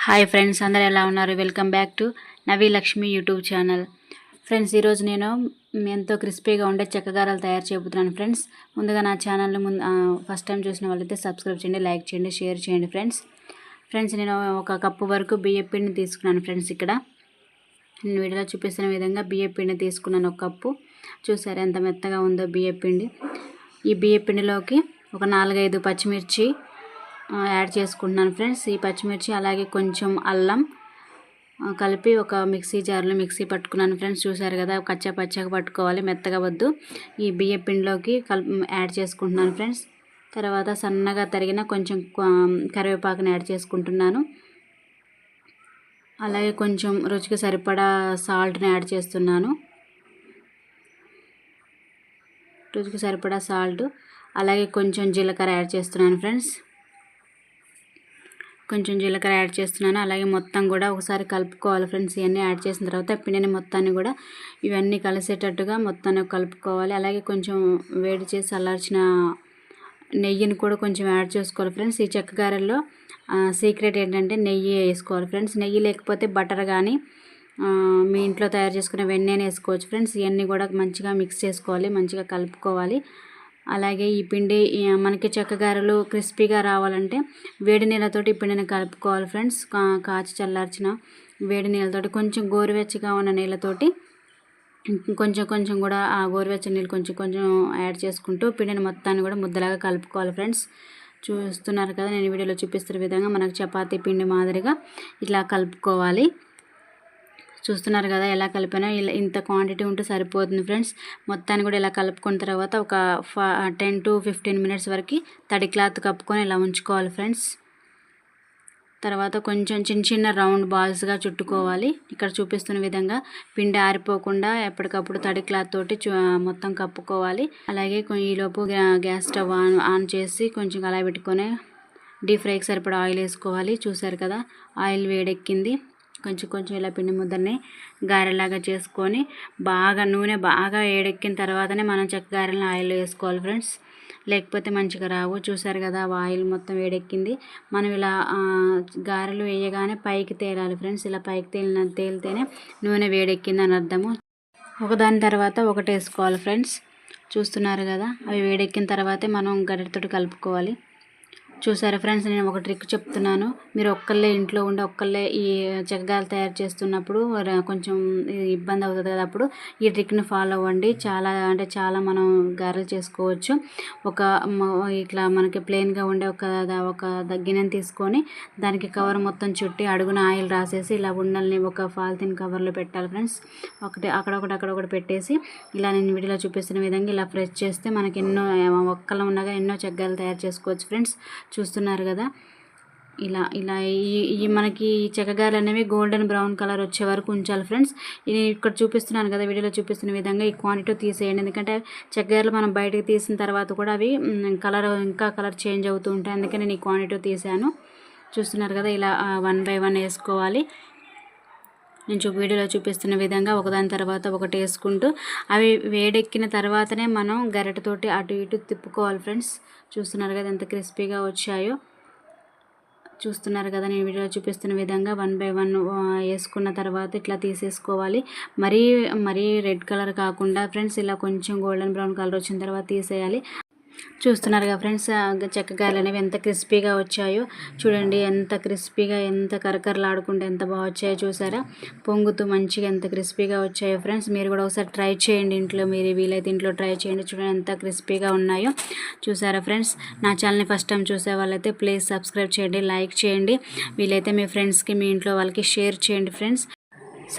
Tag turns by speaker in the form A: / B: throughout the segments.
A: Hi friends, అందరు ఎలా ఉన్నారు? Welcome back to Navi Lakshmi YouTube channel. Friends, ఈరోజు నేను ఎంతో క్రిస్పీగా ఉండే చెక్కగారాలు తయారు చేయబోతున్నాను. ఫ్రెండ్స్, ముందుగా నా ఛానల్ని ఫస్ట్ టైం చూసిన వాళ్ళైతే సబ్స్క్రైబ్ చేయండి, లైక్ చేయండి, షేర్ చేయండి. ఫ్రెండ్స్ నేను ఒక కప్పు వరకు బియ్యం పిండిని తీసుకున్నాను. ఫ్రెండ్స్, ఇక్కడ నేను వీడియోలో చూపిస్తున్న విధంగా బియ్యం పిండి తీసుకున్నాను. ఒక కప్పు. చూసారు ఎంత మెత్తగా ఉందో బియ్యం పిండి. ఈ బియ్యం పిండిలోకి ఒక 4-5 పచ్చిమిర్చి యాడ్ చేసుకుంటున్నాను. ఫ్రెండ్స్, ఈ పచ్చిమిర్చి అలాగే కొంచెం అల్లం కలిపి ఒక మిక్సీ జార్లో మిక్సీ పట్టుకున్నాను. ఫ్రెండ్స్, చూసారు కదా, కచ్చా పచ్చగా పట్టుకోవాలి, మెత్తగా వద్దు. ఈ బియ్యం పిండిలోకి యాడ్ చేసుకుంటున్నాను. ఫ్రెండ్స్, తర్వాత సన్నగా తరిగిన కొంచెం కరివేపాకుని యాడ్ చేసుకుంటున్నాను. అలాగే కొంచెం రుచికి సరిపడా సాల్ట్ని యాడ్ చేస్తున్నాను. రుచికి సరిపడా సాల్ట్, అలాగే కొంచెం జీలకర్ర యాడ్ చేస్తున్నాను. ఫ్రెండ్స్, కొంచెం జీలకర్ర యాడ్ చేస్తున్నాను. అలాగే మొత్తం కూడా ఒకసారి కలుపుకోవాలి. ఫ్రెండ్స్, ఇవన్నీ యాడ్ చేసిన తర్వాత పిండిని మొత్తాన్ని కూడా ఇవన్నీ కలిసేటట్టుగా మొత్తాన్ని కలుపుకోవాలి. అలాగే కొంచెం వేడి చేసి చల్లార్చిన నెయ్యిని కూడా కొంచెం యాడ్ చేసుకోవాలి. ఫ్రెండ్స్, ఈ చెక్క గారెల్లో సీక్రెట్ ఏంటంటే నెయ్యి వేసుకోవాలి. ఫ్రెండ్స్, నెయ్యి లేకపోతే బటర్ కానీ మీ ఇంట్లో తయారు చేసుకునే వెన్నెని వేసుకోవచ్చు. ఫ్రెండ్స్, ఇవన్నీ కూడా మంచిగా మిక్స్ చేసుకోవాలి, మంచిగా కలుపుకోవాలి. అలాగే ఈ పిండి మనకి చెక్కగారెలు క్రిస్పీగా రావాలంటే వేడి నీళ్ళతోటి ఈ పిండిని కలుపుకోవాలి. ఫ్రెండ్స్, కాచి చల్లార్చిన వేడి నీళ్ళతోటి, కొంచెం గోరువెచ్చగా ఉన్న నీళ్ళతోటి కొంచెం కూడా ఆ గోరువెచ్చని నీళ్ళు కొంచెం యాడ్ చేసుకుంటూ పిండిని మొత్తాన్ని కూడా ముద్దలాగా కలుపుకోవాలి. ఫ్రెండ్స్, చూస్తున్నారు కదా, నేను వీడియోలో చూపిస్తున్న విధంగా మనకు చపాతీ పిండి మాదిరిగా ఇట్లా కలుపుకోవాలి. చూస్తున్నారు కదా ఎలా కలిపానో. ఇలా ఇంత క్వాంటిటీ ఉంటే సరిపోతుంది. ఫ్రెండ్స్, మొత్తాన్ని కూడా ఇలా కలుపుకున్న తర్వాత ఒక 10 to 15 మినిట్స్ వరకు తడి క్లాత్ కప్పుకొని ఇలా ఉంచుకోవాలి. ఫ్రెండ్స్, తర్వాత కొంచెం చిన్న రౌండ్ బాల్స్గా చుట్టుకోవాలి. ఇక్కడ చూపిస్తున్న విధంగా పిండి ఆరిపోకుండా ఎప్పటికప్పుడు తడి క్లాత్ తోటి మొత్తం కప్పుకోవాలి. అలాగే ఈలోపు గ్యాస్ స్టవ్ ఆన్ చేసి కొంచెం అలా పెట్టుకొని డీప్ ఫ్రైకి సరిపడా ఆయిల్ వేసుకోవాలి. చూసారు కదా, ఆయిల్ వేడెక్కింది. కొంచెం ఇలా పిండి ముద్దల్ని గారెలాగా చేసుకొని నూనె బాగా వేడెక్కిన తర్వాతనే మనం చెక్క గారెలను ఆయిల్ వేసుకోవాలి. ఫ్రెండ్స్, లేకపోతే మంచిగా రావు. చూసారు కదా, ఆయిల్ మొత్తం వేడెక్కింది. మనం ఇలా గారెలు వేయగానే పైకి తేలాలి. ఫ్రెండ్స్, ఇలా పైకి తేలితేనే నూనె వేడెక్కింది అని అర్థము. ఒకదాని తర్వాత ఒకటి వేసుకోవాలి. ఫ్రెండ్స్, చూస్తున్నారు కదా, అవి వేడెక్కిన తర్వాతే మనం గరిటెతోటి కలుపుకోవాలి. చూసారా ఫ్రెండ్స్, నేను ఒక ట్రిక్ చెప్తున్నాను. మీరు ఇంట్లో ఉండి ఒక్కళ్ళే ఈ చెక్కగారెలు తయారు చేస్తున్నప్పుడు కొంచెం ఇబ్బంది అవుతుంది కదా, అప్పుడు ఈ ట్రిక్ని ఫాలో అవ్వండి. చాలా మనం గారెలు చేసుకోవచ్చు. ఇట్లా మనకి ప్లెయిన్గా ఉండే ఒక గిన్నెని తీసుకొని దానికి కవర్ మొత్తం చుట్టి అడుగున ఆయిల్ రాసేసి ఇలా ఉండల్ని ఒక పాలిథిన్ కవర్లో పెట్టాలి. ఫ్రెండ్స్, అక్కడొకటి పెట్టేసి ఇలా నేను వీడియోలో చూపిస్తున్న విధంగా ఇలా ప్రెస్ చేస్తే మనకి ఒక్కళ్ళ ఉండగా ఎన్నో చెక్కగారెలు తయారు చేసుకోవచ్చు. ఫ్రెండ్స్, చూస్తున్నారు కదా, ఇలా ఈ మనకి ఈ చెక్కగారెలు అనేవి గోల్డెన్ బ్రౌన్ కలర్ వచ్చే వరకు ఉంచాలి. ఫ్రెండ్స్, ఇది ఇక్కడ చూపిస్తున్నాను కదా, వీడియోలో చూపిస్తున్న విధంగా ఈ క్వాంటిటీ తీసేయండి. ఎందుకంటే చెక్కగారెలు మనం బయటకు తీసిన తర్వాత కూడా అవి ఇంకా కలర్ చేంజ్ అవుతూ ఉంటాయి. అందుకే నేను ఈ క్వాంటిటీ తీసాను. చూస్తున్నారు కదా, ఇలా 1 by 1 వేసుకోవాలి. నేను వీడియోలో చూపిస్తున్న విధంగా ఒకదాని తర్వాత ఒకటి వేసుకుంటూ అవి వేడెక్కిన తర్వాతనే మనం గరిటెతోటి అటు ఇటు తిప్పుకోవాలి. ఫ్రెండ్స్, చూస్తున్నారు కదా ఎంత క్రిస్పీగా వచ్చాయో. చూస్తున్నారు కదా, నేను వీడియోలో చూపిస్తున్న విధంగా 1 by 1 వేసుకున్న తర్వాత ఇట్లా తీసేసుకోవాలి. మరీ రెడ్ కలర్ కాకుండా ఫ్రెండ్స్, ఇలా కొంచెం గోల్డెన్ బ్రౌన్ కలర్ వచ్చిన తర్వాత తీసేయాలి. చూస్తున్నారు కదా ఫ్రెండ్స్, చెక్కగారెలు అనేవి ఎంత క్రిస్పీగా వచ్చాయో చూడండి. ఎంత క్రిస్పీగా, ఎంత కరకరలాడుకుంటే ఎంత బాగా వచ్చాయో చూసారా, పొంగుతూ మంచిగా ఎంత క్రిస్పీగా వచ్చాయో. ఫ్రెండ్స్, మీరు కూడా ఒకసారి ట్రై చేయండి ఇంట్లో, మీరు వీలైతే ఇంట్లో ట్రై చేయండి. చూడండి ఎంత క్రిస్పీగా ఉన్నాయో. చూసారా ఫ్రెండ్స్, నా ఛానల్ని ఫస్ట్ టైం చూసే వాళ్ళైతే ప్లీజ్ సబ్స్క్రైబ్ చేయండి, లైక్ చేయండి. వీలైతే మీ ఫ్రెండ్స్కి, మీ ఇంట్లో వాళ్ళకి షేర్ చేయండి. ఫ్రెండ్స్,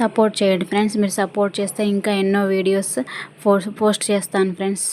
A: సపోర్ట్ చేయండి. ఫ్రెండ్స్, మీరు సపోర్ట్ చేస్తే ఇంకా ఎన్నో వీడియోస్ పోస్ట్ చేస్తాను. ఫ్రెండ్స్.